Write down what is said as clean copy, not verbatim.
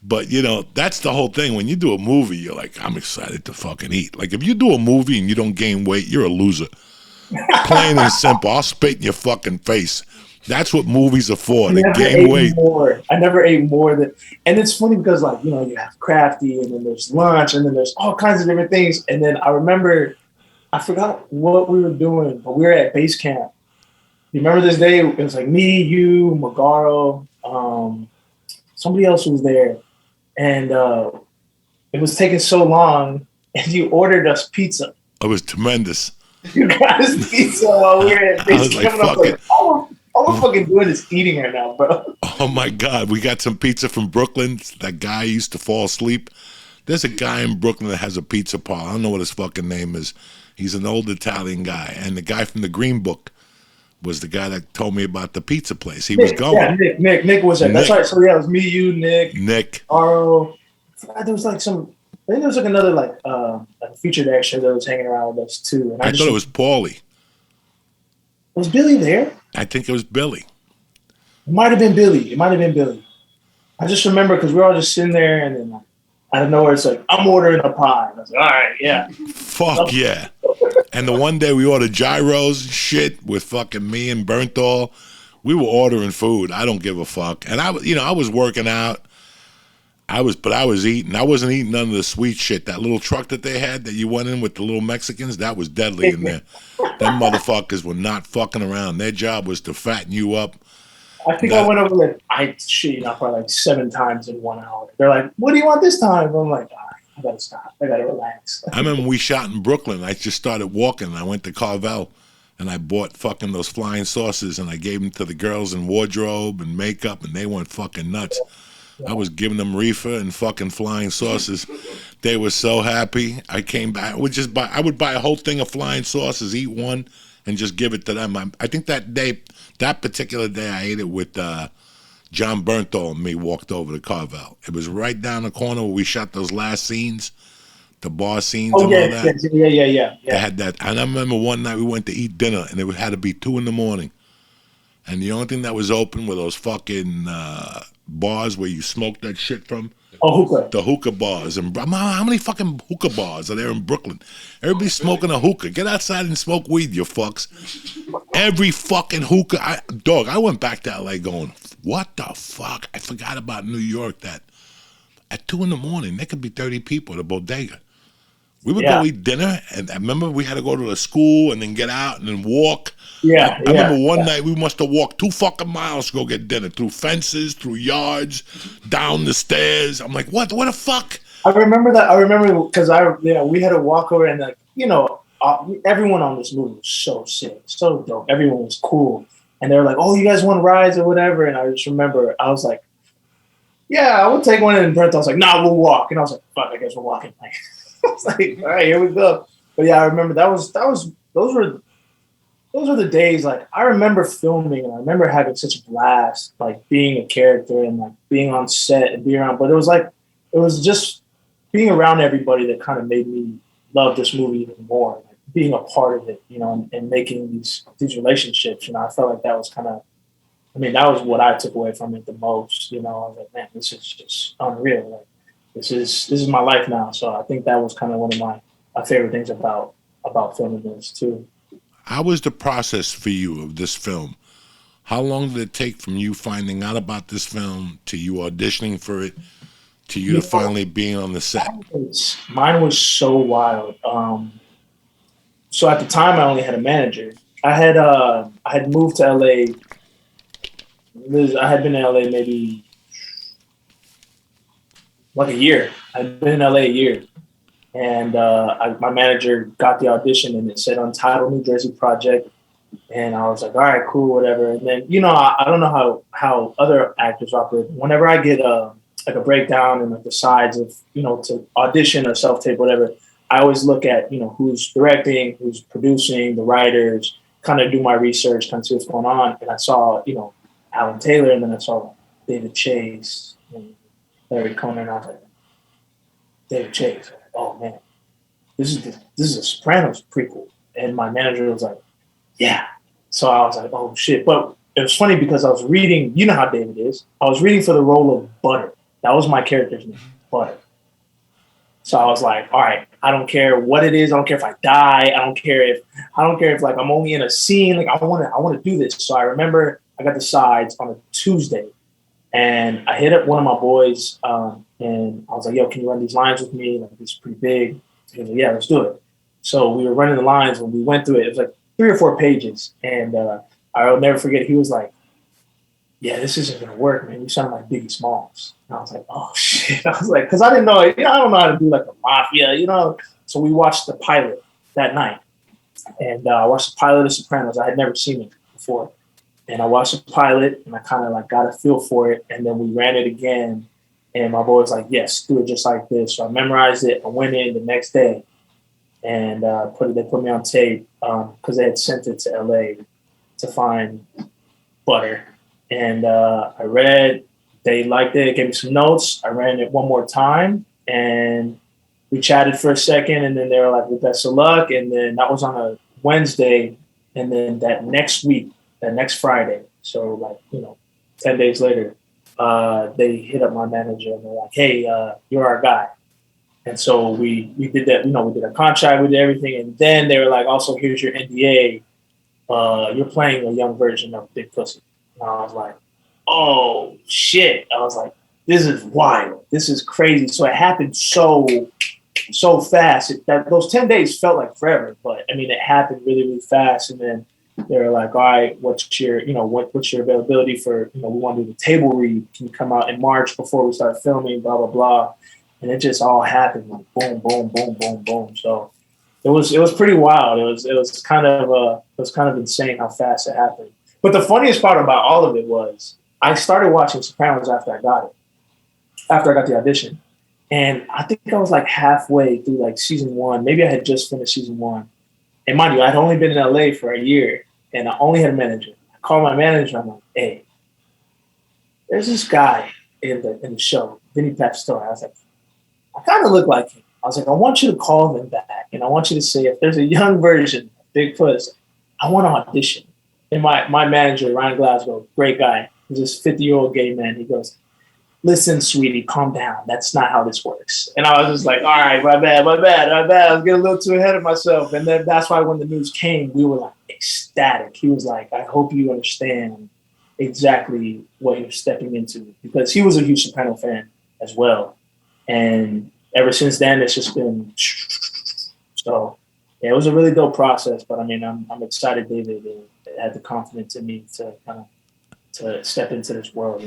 But you know, that's the whole thing. When you do a movie, you're like, I'm excited to fucking eat. Like if you do a movie and you don't gain weight, you're a loser. Plain and simple. I'll spit in your fucking face. That's what movies are for. To gain weight. I never ate more than, and it's funny because like, you know, you have crafty and then there's lunch and then there's all kinds of different things. And then I remember, I forgot what we were doing, but we were at base camp. You remember this day? It was like me, you, Magaro, somebody else was there. And it was taking so long and you ordered us pizza. It was tremendous. You got us pizza while we were at base camp. I was like, all I'm fucking doing is eating right now, bro. Oh my God. We got some pizza from Brooklyn. That guy used to fall asleep. There's a guy in Brooklyn that has a pizza parlor. I don't know what his fucking name is. He's an old Italian guy. And the guy from the Green Book was the guy that told me about the pizza place. He was going. Yeah, Nick was there. That's right. So yeah, it was me, you, Nick. Aro. There was like some, I think there was like another like a featured extra that was hanging around with us too. And I thought it was Paulie. Was Billy there? I think it was Billy. It might have been Billy. I just remember because we were all just sitting there and then like, out of nowhere it's like, I'm ordering a pie. And I was like, all right, yeah. Fuck yeah. And the one day we ordered gyros and shit with fucking me and Bernthal. We were ordering food. I don't give a fuck. And I was working out. I was eating. I wasn't eating none of the sweet shit. That little truck that they had that you went in with the little Mexicans, that was deadly in there. Them motherfuckers were not fucking around. Their job was to fatten you up. I think I went over there. I shit, probably like 7 times in 1 hour. They're like, "What do you want this time?" I'm like, I gotta stop. I gotta relax. I remember we shot in Brooklyn. I just started walking. I went to Carvel, and I bought fucking those flying saucers, and I gave them to the girls in wardrobe and makeup, and they went fucking nuts. I was giving them reefer and fucking flying saucers. They were so happy. I came back. I would buy a whole thing of flying saucers, eat one, and just give it to them. I think that particular day, I ate it with John Bernthal and me. Walked over to Carvel. It was right down the corner where we shot those last scenes, the bar scenes and all that. Yeah. They had that. And I remember one night we went to eat dinner, and it had to be 2 a.m. And the only thing that was open were those fucking bars where you smoke that shit from. Oh, hookah. The hookah bars. And how many fucking hookah bars are there in Brooklyn? Everybody's smoking a hookah. Get outside and smoke weed, you fucks. Every fucking hookah. I went back to LA going, what the fuck? I forgot about New York that at 2 a.m. there could be 30 people at a bodega. We would go eat dinner, and I remember we had to go to the school and then get out and then walk. I remember one night we must have walked 2 fucking miles to go get dinner, through fences, through yards, down the stairs. I'm like, what the fuck? I remember that. I remember because we had to walk over and like, everyone on this movie was so sick, so dope. Everyone was cool. And they were like, oh, you guys want rides or whatever? And I just remember I was like, yeah, I would take one. And Brent was like, nah, we'll walk. And I was like, fuck, I guess we're walking. I was like, all right, here we go. But yeah, I remember those were the days. Like I remember filming and I remember having such a blast, like being a character and like being on set and being around. But it was just being around everybody that kind of made me love this movie even more. Like being a part of it, and making these relationships. I felt like that was kind of, that was what I took away from it the most. I was like, man, this is just unreal. Like, this is my life now. So I think that was kind of one of my favorite things about filming this too. How was the process for you of this film? How long did it take from you finding out about this film to you auditioning for it to you to finally being on the set? Mine was so wild. So at the time, I only had a manager. I had moved to LA. I had been in LA maybe like a year. I'd been in LA a year. And my manager got the audition and it said Untitled New Jersey Project. And I was like, all right, cool, whatever. And then, I don't know how other actors operate. Whenever I get like a breakdown and like the sides of, to audition or self-tape, whatever, I always look at, who's directing, who's producing, the writers, kind of do my research, kind of see what's going on. And I saw, Alan Taylor, and then I saw David Chase and Larry Conan. And I was like, David Chase. Oh man, this is a Sopranos prequel. And my manager was like, yeah. So I was like, oh shit. But it was funny because I was reading, you know how David is. I was reading for the role of Butter. That was my character's name, Butter. So I was like, all right, I don't care what it is. I don't care if I die. I don't care if like I'm only in a scene. Like I want to do this. So I remember I got the sides on a Tuesday, and I hit up one of my boys, and I was like, yo, can you run these lines with me? Like it's pretty big. He was like, yeah, let's do it. So we were running the lines. When we went through it, it was like 3 or 4 pages, and I'll never forget. He was like, yeah, this isn't gonna work, man. You sound like Biggie Smalls. And I was like, oh shit. I was like, because I didn't know, I don't know how to do like a mafia. So we watched the pilot that night, and I watched the pilot of Sopranos. I had never seen it before, and I watched the pilot, and I kind of like got a feel for it, and then we ran it again, and my boy was like, yes, do it just like this. So I memorized it. I went in the next day, and they put me on tape because they had sent it to LA to find Butter. And I read, they liked it, gave me some notes. I ran it one more time, and we chatted for a second, and then they were like, well, best of luck. And then that was on a Wednesday. And then that next week, that next Friday, so like, 10 days later, they hit up my manager, and they're like, hey, you're our guy. And so we did that, we did a contract, we did everything. And then they were like, also, here's your NDA. You're playing a young version of Big Pussy. And I was like, oh, shit. I was like, this is wild. This is crazy. So it happened so fast. Those 10 days felt like forever. But, I mean, it happened really, really fast. And then they were like, all right, what's your availability for, we want to do the table read. Can you come out in March before we start filming, blah, blah, blah. And it just all happened like boom, boom, boom, boom, boom. So it was pretty wild. It was kind of insane how fast it happened. But the funniest part about all of it was I started watching Sopranos after I got the audition. And I think I was like halfway through like season 1. Maybe I had just finished season 1. And mind you, I'd only been in LA for a year, and I only had a manager. I called my manager. I'm like, hey, there's this guy in the show, Vinny Pastore. I was like, I kind of look like him. I was like, I want you to call him back, and I want you to say if there's a young version of Big Puss, I want to audition. And my manager, Ryan Glasgow, great guy, he's this 50-year-old gay man. He goes, listen, sweetie, calm down. That's not how this works. And I was just like, all right, my bad. I was getting a little too ahead of myself. And then that's why when the news came, we were like ecstatic. He was like, I hope you understand exactly what you're stepping into, because he was a huge Soprano fan as well. And ever since then, it's just been so. Yeah, it was a really dope process. But I mean, I'm excited David had the confidence in me to step into this world.